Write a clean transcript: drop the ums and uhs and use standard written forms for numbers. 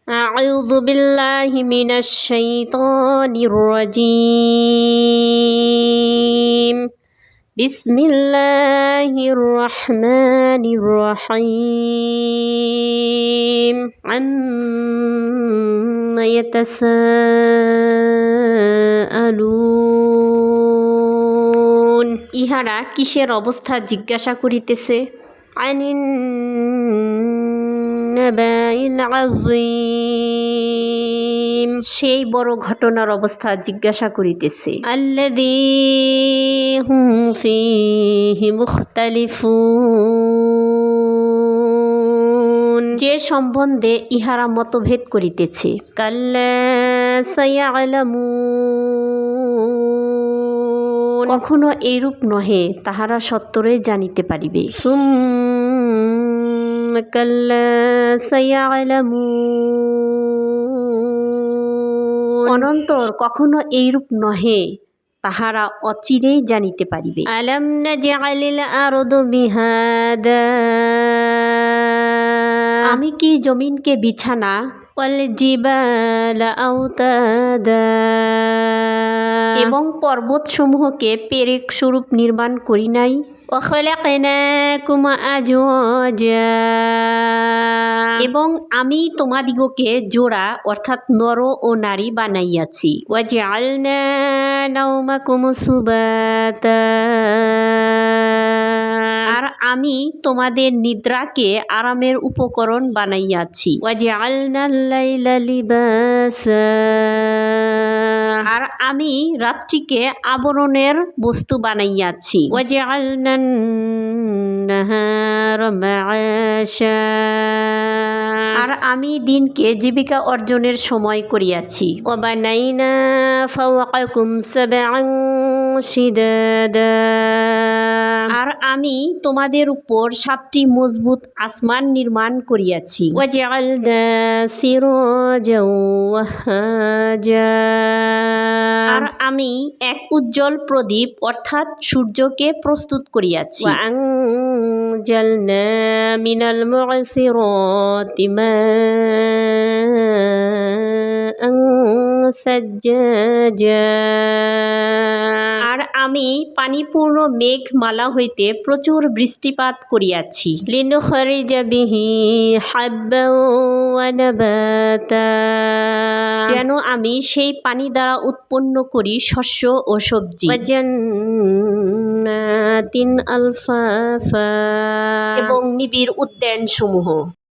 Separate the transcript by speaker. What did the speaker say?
Speaker 1: أعوذ بالله من الشيطان الرجيم بسم الله الرحمن الرحيم عما يتساءلون ইহারা কিসের অবস্থা জিজ্ঞাসা করিতেছে আনিন নাবাইল আযীম সেই বড় ঘটনার অবস্থা জিজ্ঞাসা করিতেছে আল্লাযী হুম ফীহি মুখতালিফুন যে সম্বন্ধে ইহারা মতভেদ করিতেছে কাল্লা সায়ালামুন কখনো এইরূপ নহে তাহারা সত্তরই জানিতে পারিবে সুম্মা কাল্লা সায়ালামুন অনন্তর কখনো এইরূপ নহে তাহারা অচিরেই জানিতে পারিবে আলাম নাজআলিল আরদা মিহাদা আমি কি জমিনকে বিছানা ওয়াল জিবালা আওতাদা এবং পর্বতসমূহকে পেরেক স্বরূপ নির্মাণ করি নাই ওয়াখলাকনাকুম আজওয়াজা এবং আমি তোমাদিগকে জোড়া অর্থাৎ নর ও নারী বানাইয়াছি ওয়াজআলনা নাওমাকুম সুবাতা আর আমি তোমাদের নিদ্রাকে আরামের উপকরণ বানাইয়াছি ওয়াজআলনাল লাইলা লিবাসা আর আমি রাত্রিকে আবরণের বস্তু বানাইয়াছি ওয়াজআলনান নাহারা মাআশা আর আমি দিনকে জীবিকা অর্জনের সময় করিয়াছি ওয়াবানাইনা ফাওকাকুম সাবআন শিদাদা আর আমি তোমাদের উপর 7টি মজবুত আসমান নির্মাণ করিয়াছি ওয়াজআলনা সিরাজাও ওয়াহাজা আর আমি এক উজ্জ্বল প্রদীপ অর্থাৎ সূর্যকে প্রস্তুত করিয়াছি ওয়াআনজালনা মিনাল মু'সিরাতি মাআন সাজ্জাজা আর আমি পানিপূর্ণ মেঘমালা হইতে প্রচুর বৃষ্টিপাত করিয়াছি লিনুখরিজা বিহি হাব্বান ওয়া নাবাতা যেন আমি সেই পানি দ্বারা উৎপন্ন করি শস্য ও সবজি ওয়াজান্নাতিন আলফাফা এবং নিবিড় উদ্যান সমূহ।